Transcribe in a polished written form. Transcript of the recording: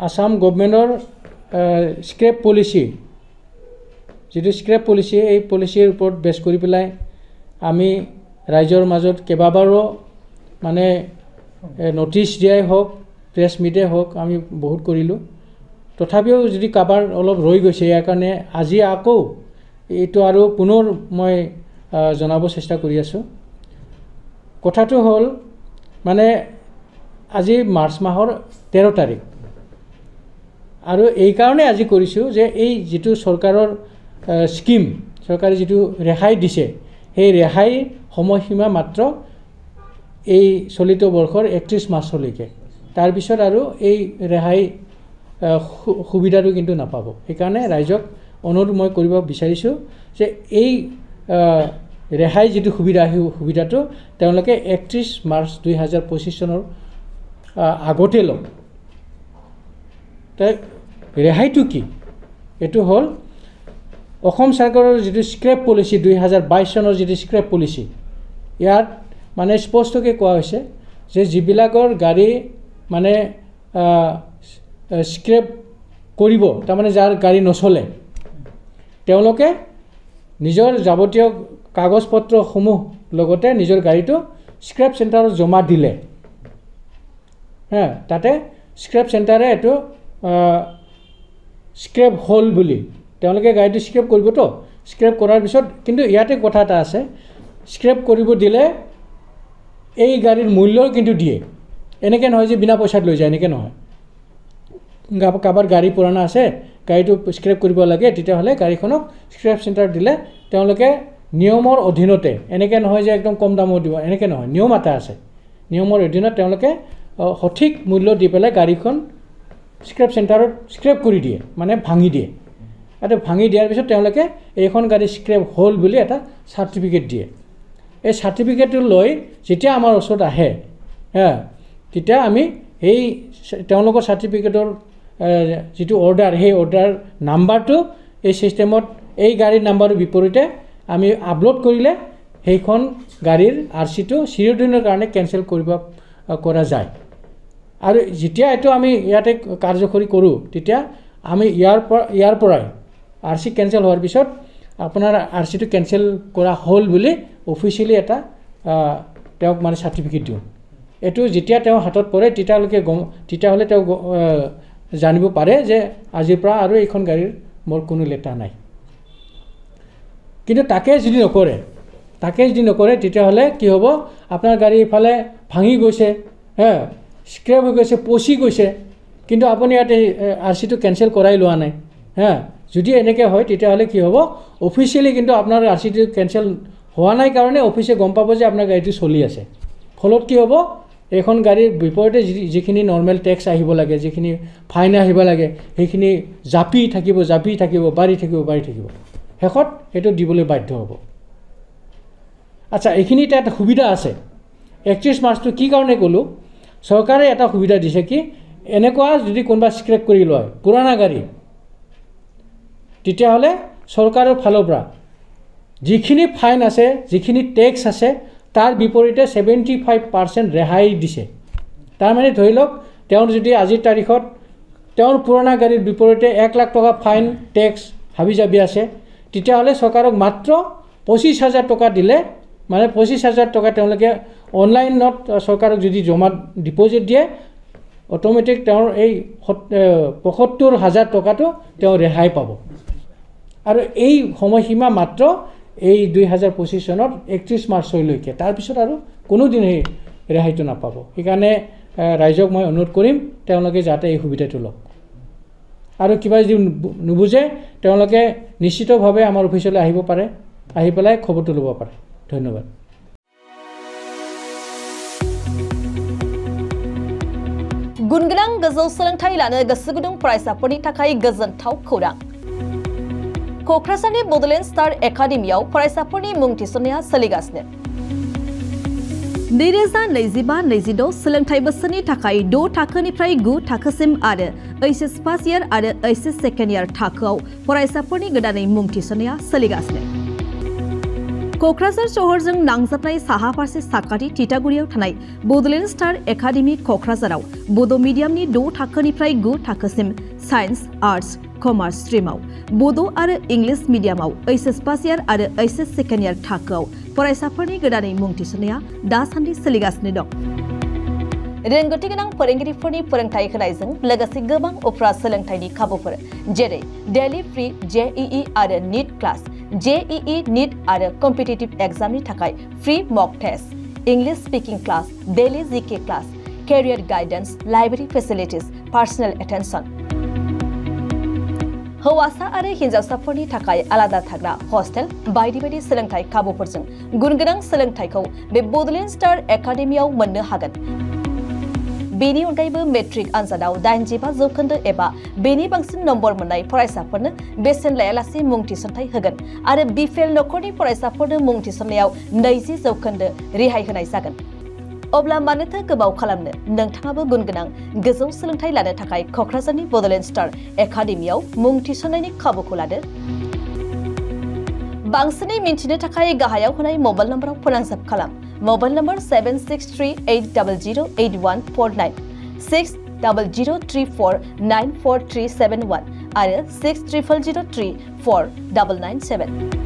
Assam গভৰ্ণমেণ্টৰ scrap policy যিটো scrap policy এই পলিচিৰ ওপৰত বেছ কৰি পেলাই আমি ৰাইজৰ মাজত কেইবাবাৰো মানে নটিচ দিয়াই হওক প্ৰেছ মিটেই হওক আমি বহুত কৰিলোঁ তথাপিও যদি কাবাৰ অলপ ৰৈ গৈছে ইয়াৰ কাৰণে আজি আকৌ এইটো আৰু পুনৰ মই জনাব চেষ্টা কৰি আছোঁ কথাটো হ'ল মানে আজি মাৰ্চ মাহৰ 13 তাৰিখ আৰু এই কাৰণে আজি কৰিছোঁ যে এই যিটো চৰকাৰৰ স্কিম চৰকাৰে যিটো ৰেহাই দিছে সেই ৰেহাই সময়সীমা মাত্ৰ এই চলিত বৰ্ষৰ 31 মাৰ্চলৈকে তাৰপিছত আৰু এই ৰেহাই সুবিধাটো কিন্তু নাপাব সেইকাৰণে ৰাইজক অনুৰোধ মই কৰিব বিচাৰিছোঁ যে এই ৰেহাই যিটো সুবিধা সেই সুবিধাটো তেওঁলোকে 31 মাৰ্চ 2025 চনৰ আগতে লওক তাই ৰেহাইটো কি এইটো হ'ল অসম চৰকাৰৰ যিটো স্ক্ৰেপ পলিচি 2022 চনৰ যিটো স্ক্ৰেপ পলিচি ইয়াত মানে স্পষ্টকৈ কোৱা হৈছে যে যিবিলাকৰ গাড়ী মানে স্ক্ৰেপ কৰিব তাৰমানে যাৰ গাড়ী নচলে তেওঁলোকে নিজৰ যাৱতীয় কাগজ পত্ৰসমূহ লগতে নিজৰ গাড়ীটো স্ক্ৰেপ চেণ্টাৰত জমা দিলে তাতে স্ক্ৰেপ চেণ্টাৰে এইটো স্ক্ৰেপ হ'ল বুলি তেওঁলোকে গাড়ীটো স্ক্ৰেপ কৰিবতো স্ক্ৰেপ কৰাৰ পিছত কিন্তু ইয়াতে কথা এটা আছে স্ক্ৰেপ কৰিব দিলে এই গাড়ীৰ মূল্য কিন্তু দিয়ে এনেকৈ নহয় যে বিনা পইচাত লৈ যায় এনেকৈ নহয় কাবাৰ গাড়ী পুৰণা আছে গাড়ীটো স্ক্ৰেপ কৰিব লাগে তেতিয়াহ'লে গাড়ীখনক স্ক্ৰেপ চেণ্টাৰ দিলে তেওঁলোকে নিয়মৰ অধীনতে এনেকৈ নহয় যে একদম কম দামত দিব এনেকৈ নহয় নিয়ম এটা আছে নিয়মৰ অধীনত তেওঁলোকে সঠিক মূল্য দি পেলাই গাড়ীখন স্ক্ৰেপ চেণ্টাৰত স্ক্ৰেপ কৰি দিয়ে মানে ভাঙি দিয়ে আৰু ভাঙি দিয়াৰ পিছত তেওঁলোকে এইখন গাড়ী স্ক্ৰেপ হ'ল বুলি এটা চাৰ্টিফিকেট দিয়ে এই চাৰ্টিফিকেটটো লৈ যেতিয়া আমাৰ ওচৰত আহে তেতিয়া আমি এই তেওঁলোকৰ চাৰ্টিফিকেটৰ যিটো অৰ্ডাৰ সেই অৰ্ডাৰ নাম্বাৰটো এই চিষ্টেমত এই গাড়ীৰ নাম্বাৰৰ বিপৰীতে আমি আপলোড কৰিলে সেইখন গাড়ীৰ আৰচিটো চিৰদিনৰ কাৰণে কেনচেল কৰা যায় আৰু যেতিয়া এইটো আমি ইয়াতে কাৰ্যকৰী কৰোঁ তেতিয়া আমি ইয়াৰ পৰাই আৰচি কেনচেল হোৱাৰ পিছত আপোনাৰ আৰচিটো কেনচেল কৰা হ'ল বুলি অফিচিয়েলি এটা তেওঁক মানে চাৰ্টিফিকেট দিওঁ এইটো যেতিয়া তেওঁ হাতত পৰে তেতিয়াহ'লে তেওঁ জানিব পাৰে যে আজিৰ পৰা আৰু এইখন গাড়ীৰ মোৰ কোনো লেটা নাই কিন্তু তাকে যদি নকৰে তেতিয়াহ'লে কি হ'ব আপোনাৰ গাড়ী ইফালে ভাঙি গৈছে স্ক্ৰেপ হৈ গৈছে পচি গৈছে কিন্তু আপুনি ইয়াতে আৰচিটো কেনচেল কৰাই লোৱা নাই যদি এনেকৈ হয় তেতিয়াহ'লে কি হ'ব অফিচিয়েলি কিন্তু আপোনাৰ আৰচিটো কেনচেল হোৱা নাই কাৰণে অফিচে গম পাব যে আপোনাৰ গাড়ীটো চলি আছে ফলত কি হ'ব এইখন গাড়ীৰ বিপৰীতে যিখিনি নৰ্মেল টেক্স আহিব লাগে যিখিনি ফাইন আহিব লাগে সেইখিনি জাপি থাকিব বাঢ়ি থাকিব শেষত সেইটো দিবলৈ বাধ্য হ'ব আচ্ছা এইখিনিতে এটা সুবিধা আছে 31 মাৰ্চটো কি কাৰণে ক'লোঁ চৰকাৰে এটা সুবিধা দিছে কি এনেকুৱা যদি কোনোবা স্ক্ৰেপ কৰি লয় পুৰণা গাড়ী তেতিয়াহ'লে চৰকাৰৰ ফালৰ পৰা যিখিনি ফাইন আছে যিখিনি টেক্স আছে তাৰ বিপৰীতে 75% ৰেহাই দিছে তাৰমানে ধৰি লওক তেওঁৰ যদি আজিৰ তাৰিখত তেওঁৰ পুৰণা গাড়ীৰ বিপৰীতে 1 লাখ টকা ফাইন টেক্স হাবি জাবি আছে তেতিয়াহ'লে চৰকাৰক মাত্ৰ 25,000 টকা দিলে মানে 25,000 টকা তেওঁলোকে অনলাইনত চৰকাৰক যদি জমা ডিপজিট দিয়ে অট'মেটিক তেওঁৰ এই 75,000 টকাটো তেওঁ ৰেহাই পাব আৰু এই সময়সীমা মাত্ৰ এই 2025 চনৰ 31 মাৰ্চলৈকে তাৰপিছত আৰু কোনোদিন এই ৰেহাইটো নাপাব সেইকাৰণে ৰাইজক মই অনুৰোধ কৰিম তেওঁলোকে যাতে এই সুবিধাটো লওক আৰু কিবা যদি নুবুজে তেওঁলোকে নিশ্চিতভাৱে আমাৰ অফিচলৈ আহিব পাৰে আহি পেলাই খবৰটো ল'ব পাৰে ধন্যবাদ गुनगोनां गोजौ सोलोंथाइ लानो गोसो गुदुं फरायसाफोरनि थाखाय गोजोनथाव खौरां क'क्राझारनि बड'लेण्ड स्टार एकाडेमियाव फरायसाफोरनि मुं थिसननाया सोलिगासिनो 2025-26 सोलोंथाइ बोसोरनि थाखाय 6 थाखोनिफ्राय 9 थाखोसिम आरो एचएस फार्स्ट इयार आरो एचएस सेकेन्ड इयार थाखोआव फरायसाफोरनि गोदानै मुं थिसननाया सोलिगासिनो क'क्राझार सहरजों नांजाबनाय साहा फारसे साखाथि तितागुरियाव थानाय बड'लेण्ड स्टार एकाडेमि क'क्राझाराव बड' मिडियामनि 6 थाखोनिफ्राय 9 थाखोसिम साइन्स आर्ट्स कमार्स स्ट्रीमाव बड' आरो इंलिश मिडियामाव एचएस फार्स्ट इयार आरो एचएस सेकेन्ड इयार थाखोआव फरायसाफोरनि गोदानै मुं थिसननाया दासान्दि सोलिगासिनो दं। रोंगौथि गोनां फोरोंगिरिफोरनि फोरोंथाय होनायजों लोगोसे गोबां उफ्रा सोलोंथायनि खाबुफोर जेरै डेली फ्री जेईई आरो नीट क्लास जेईई नीट आरो कम्पिटिटिव एग्जामनि थाखाय free mock test English speaking class daily GK class career guidance library facilities personal attention हौवासा आरो हिन्जावसाफोरनि थाखाय आलादा थाग्रा हस्टेल बायदि बायदि सोलोंथाय खाबुफोरजों गुनगोनां सोलोंथायखौ बे बड'लेण्ड स्टार एकाडेमियाव मोननो हागोन। बेनि अनगायैबो मेट्रिक आनजादाव 85% एबा बेनि बांसिन नम्बर मोननाय फरायसाफोरनो बेसेन लायालासे मुं थिसनथाय होगोन आरो बिपिएल नखरनि फरायसाफोरनो मुं थिसननायाव 20% रेहाय होनाय जागोन। अब्ला मानोथो गोबाव खालामनो नोंथाङाबो गुनगोनां गोजौ सोलोंथाय लानो थाखाय क'क्राझारनि बड'लेण्ड स्टार एकाडेमियाव मुं थिसननायनि खाबुखौ लादो। बांसिनै मिन्थिनो थाखाय गाहायाव होनाय मबाइल नम्बराव फोनांजाब खालाम। मबाइल नम्बर 7638008149 6003494371 आरो 6000034997